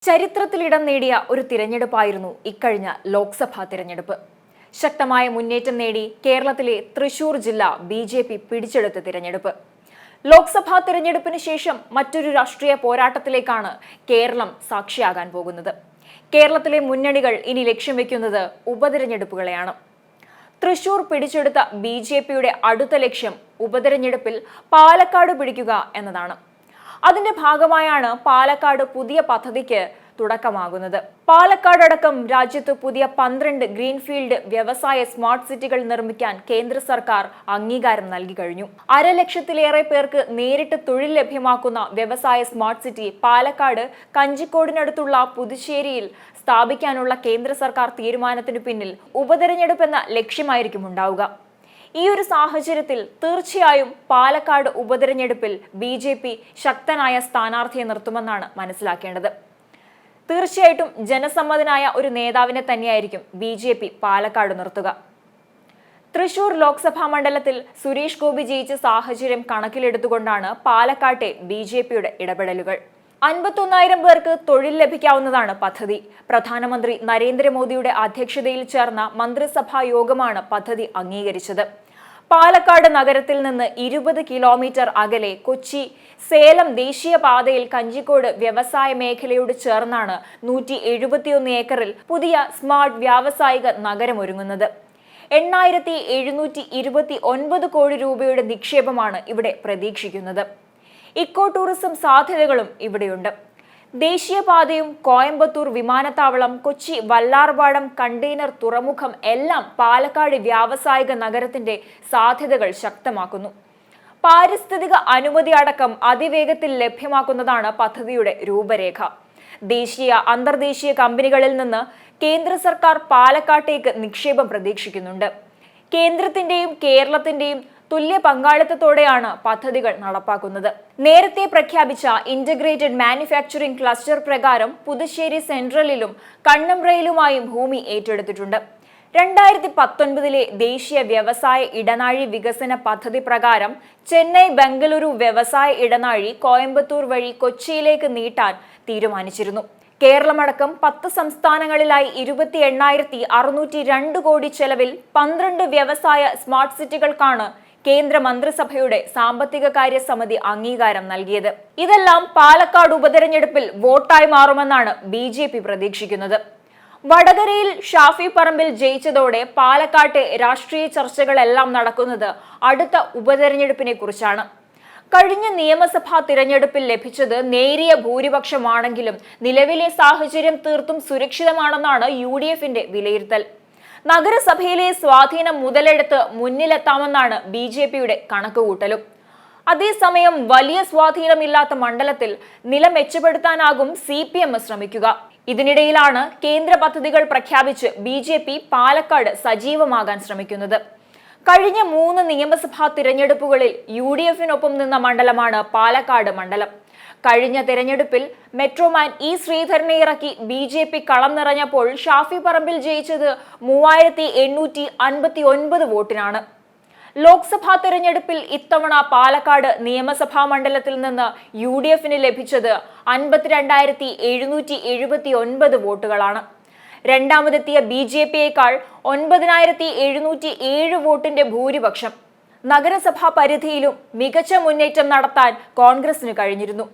ചരിത്രത്തിലിടം നേടിയ ഒരു തിരഞ്ഞെടുപ്പായിരുന്നു ഇക്കഴിഞ്ഞ ലോക്സഭാ തിരഞ്ഞെടുപ്പ്. ശക്തമായ മുന്നേറ്റം നേടി കേരളത്തിലെ തൃശൂർ ജില്ല ബി.ജെ.പി. പിടിച്ചെടുത്ത തിരഞ്ഞെടുപ്പ്. ലോക്സഭാ തിരഞ്ഞെടുപ്പിന് ശേഷം മറ്റൊരു രാഷ്ട്രീയ പോരാട്ടത്തിലേക്കാണ് കേരളം സാക്ഷിയാകാൻ പോകുന്നത്. കേരളത്തിലെ മുന്നണികൾ ഇനി ലക്ഷ്യം വെക്കുന്നത് ഉപതിരഞ്ഞെടുപ്പുകളെയാണ്. തൃശൂർ പിടിച്ചെടുത്ത ബി.ജെ.പിയുടെ അടുത്ത ലക്ഷ്യം ഉപതിരഞ്ഞെടുപ്പിൽ പാലക്കാട് പിടിക്കുക എന്നതാണ്. അതിന്റെ ഭാഗമായാണ് പാലക്കാട് പുതിയ പദ്ധതിക്ക് തുടക്കമാകുന്നത്. പാലക്കാട് അടക്കം രാജ്യത്ത് പുതിയ 12 ഗ്രീൻഫീൽഡ് വ്യവസായ സ്മാർട്ട് സിറ്റികൾ നിർമ്മിക്കാൻ കേന്ദ്ര സർക്കാർ അംഗീകാരം നൽകി കഴിഞ്ഞു. 1,00,000-ലേറെ പേർക്ക് നേരിട്ട് തൊഴിൽ ലഭ്യമാക്കുന്ന വ്യവസായ സ്മാർട്ട് സിറ്റി പാലക്കാട് കഞ്ചിക്കോടിനടുത്തുള്ള പുതുശ്ശേരിയിൽ സ്ഥാപിക്കാനുള്ള കേന്ദ്ര സർക്കാർ തീരുമാനത്തിനു പിന്നിൽ ഉപതെരഞ്ഞെടുപ്പ് എന്ന ലക്ഷ്യമായിരിക്കും ഉണ്ടാവുക. ഈ ഒരു സാഹചര്യത്തിൽ തീർച്ചയായും പാലക്കാട് ഉപതെരഞ്ഞെടുപ്പിൽ ബി.ജെ.പി. ശക്തനായ സ്ഥാനാർത്ഥിയെ നിർത്തുമെന്നാണ് മനസ്സിലാക്കേണ്ടത്. തീർച്ചയായിട്ടും ജനസമ്മതനായ ഒരു നേതാവിനെ തന്നെയായിരിക്കും ബി.ജെ.പി. പാലക്കാട് നിർത്തുക. തൃശൂർ ലോക്സഭാ മണ്ഡലത്തിൽ സുരേഷ് ഗോപി ജയിച്ച സാഹചര്യം കണക്കിലെടുത്തുകൊണ്ടാണ് പാലക്കാട്ടെ ബി.ജെ.പിയുടെ ഇടപെടലുകൾ. 51,000 പേർക്ക് തൊഴിൽ ലഭിക്കാവുന്നതാണ് പദ്ധതി. പ്രധാനമന്ത്രി നരേന്ദ്രമോദിയുടെ അധ്യക്ഷതയിൽ ചേർന്ന മന്ത്രിസഭാ യോഗമാണ് പദ്ധതി അംഗീകരിച്ചത്. പാലക്കാട് നഗരത്തിൽ നിന്ന് 20 കിലോമീറ്റർ അകലെ കൊച്ചി സേലം ദേശീയപാതയിൽ കഞ്ചിക്കോട് വ്യവസായ മേഖലയോട് ചേർന്നാണ് 171 ഏക്കറിൽ പുതിയ സ്മാർട്ട് വ്യാവസായിക നഗരമൊരുങ്ങുന്നത്. 8,729 കോടി രൂപയുടെ നിക്ഷേപമാണ് ഇവിടെ പ്രതീക്ഷിക്കുന്നത്. ഇക്കോ ടൂറിസം സാധ്യതകളും ഇവിടെയുണ്ട്. ദേശീയപാതയും കോയമ്പത്തൂർ വിമാനത്താവളം, കൊച്ചി വല്ലാർപാടം കണ്ടെയ്നർ തുറമുഖം എല്ലാം പാലക്കാട് വ്യാവസായിക നഗരത്തിന്റെ സാധ്യതകൾ ശക്തമാക്കുന്നു. പാരിസ്ഥിതിക അനുമതി അടക്കം അതിവേഗത്തിൽ ലഭ്യമാക്കുന്നതാണ് പദ്ധതിയുടെ രൂപരേഖ. ദേശീയ അന്തർദേശീയ കമ്പനികളിൽ നിന്ന് കേന്ദ്ര സർക്കാർ പാലക്കാട്ടേക്ക് നിക്ഷേപം പ്രതീക്ഷിക്കുന്നുണ്ട്. കേന്ദ്രത്തിന്റെയും കേരളത്തിന്റെയും തുല്യ പങ്കാളിത്തത്തോടെയാണ് പദ്ധതികൾ നടപ്പാക്കുന്നത്. നേരത്തെ പ്രഖ്യാപിച്ച ഇന്റഗ്രേറ്റഡ് മാനുഫാക്ചറിംഗ് ക്ലസ്റ്റർ പ്രകാരം പുതുശ്ശേരി സെൻട്രലിലും കണ്ണമ്പ്രയിലുമായും ഭൂമി ഏറ്റെടുത്തിട്ടുണ്ട്. 2019 ദേശീയ വ്യവസായ ഇടനാഴി വികസന പദ്ധതി പ്രകാരം ചെന്നൈ ബംഗളൂരു വ്യവസായ ഇടനാഴി കോയമ്പത്തൂർ വഴി കൊച്ചിയിലേക്ക് നീട്ടാൻ തീരുമാനിച്ചിരുന്നു. കേരളമടക്കം 10 സംസ്ഥാനങ്ങളിലായി 28,602 കോടി ചെലവിൽ 12 വ്യവസായ സ്മാർട്ട് സിറ്റികൾക്കാണ് കേന്ദ്ര മന്ത്രിസഭയുടെ സാമ്പത്തിക കാര്യ സമിതി അംഗീകാരം നൽകിയത്. ഇതെല്ലാം പാലക്കാട് ഉപതെരഞ്ഞെടുപ്പിൽ വോട്ടായി മാറുമെന്നാണ് ബി.ജെ.പി. പ്രതീക്ഷിക്കുന്നത്. വടകരയിൽ ഷാഫി പറമ്പിൽ ജയിച്ചതോടെ പാലക്കാട്ടെ രാഷ്ട്രീയ ചർച്ചകളെല്ലാം നടക്കുന്നത് അടുത്ത ഉപതെരഞ്ഞെടുപ്പിനെ കുറിച്ചാണ്. കഴിഞ്ഞ നിയമസഭാ തിരഞ്ഞെടുപ്പിൽ ലഭിച്ചത് നേരിയ ഭൂരിപക്ഷമാണെങ്കിലും നിലവിലെ സാഹചര്യം തീർത്തും സുരക്ഷിതമാണെന്നാണ് യു.ഡി.എഫിന്റെ വിലയിരുത്തൽ. നഗരസഭയിലെ സ്വാധീനം മുതലെടുത്ത് മുന്നിലെത്താമെന്നാണ് ബി.ജെ.പിയുടെ കണക്കുകൂട്ടലും. അതേസമയം വലിയ സ്വാധീനമില്ലാത്ത മണ്ഡലത്തിൽ നില മെച്ചപ്പെടുത്താനാകും CPM ശ്രമിക്കുക. ഇതിനിടയിലാണ് കേന്ദ്ര പദ്ധതികൾ പ്രഖ്യാപിച്ച് ബി.ജെ.പി. പാലക്കാട് സജീവമാകാൻ ശ്രമിക്കുന്നത്. കഴിഞ്ഞ 3 നിയമസഭാ തിരഞ്ഞെടുപ്പുകളിൽ യു.ഡി.എഫിനൊപ്പം നിന്ന മണ്ഡലമാണ് പാലക്കാട് മണ്ഡലം. കഴിഞ്ഞ തിരഞ്ഞെടുപ്പിൽ മെട്രോമാൻ ഇ ശ്രീധരനെ ഇറക്കി ബി.ജെ.പി. കളം നിറഞ്ഞപ്പോൾ ഷാഫി പറമ്പിൽ ജയിച്ചത് 3,859 വോട്ടിനാണ്. ലോക്സഭാ തിരഞ്ഞെടുപ്പിൽ ഇത്തവണ പാലക്കാട് നിയമസഭാ മണ്ഡലത്തിൽ നിന്ന് യു.ഡി.എഫിന് ലഭിച്ചത് 52,779 വോട്ടുകളാണ്. രണ്ടാമതെത്തിയ ബി.ജെ.പിയേക്കാൾ 9,707 വോട്ടിന്റെ ഭൂരിപക്ഷം. നഗരസഭാ പരിധിയിലും മികച്ച മുന്നേറ്റം നടത്താൻ കോൺഗ്രസിന് കഴിഞ്ഞിരുന്നു.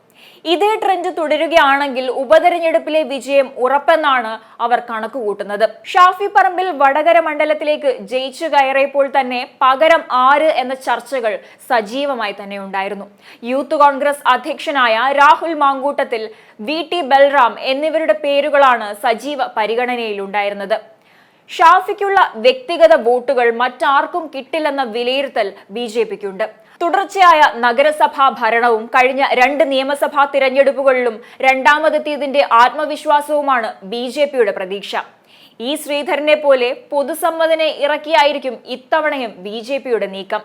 ഇതേ ട്രെൻഡ് തുടരുകയാണെങ്കിൽ ഉപതെരഞ്ഞെടുപ്പിലെ വിജയം ഉറപ്പെന്നാണ് അവർ കണക്കുകൂട്ടുന്നത്. ഷാഫി പറമ്പിൽ വടകര മണ്ഡലത്തിലേക്ക് ജയിച്ചു കയറിയപ്പോൾ തന്നെ പകരം ആര് എന്ന ചർച്ചകൾ സജീവമായി തന്നെ ഉണ്ടായിരുന്നു. യൂത്ത് കോൺഗ്രസ് അധ്യക്ഷനായ രാഹുൽ മാങ്കൂട്ടത്തിൽ, VT ബൽറാം എന്നിവരുടെ പേരുകളാണ് സജീവ പരിഗണനയിലുണ്ടായിരുന്നത്. ഷാഫിക്കുള്ള വ്യക്തിഗത വോട്ടുകൾ മറ്റാർക്കും കിട്ടില്ലെന്ന വിലയിരുത്തൽ ബി.ജെ.പിക്കുണ്ട്. തുടർച്ചയായ നഗരസഭാ ഭരണവും കഴിഞ്ഞ 2 നിയമസഭാ തിരഞ്ഞെടുപ്പുകളിലും രണ്ടാമതെത്തിയതിന്റെ ആത്മവിശ്വാസവുമാണ് ബി.ജെ.പിയുടെ പ്രതീക്ഷ. ഇ ശ്രീധരനെ പോലെ പൊതുസമ്മതനെ ഇറക്കിയായിരിക്കും ഇത്തവണയും ബി.ജെ.പിയുടെ നീക്കം.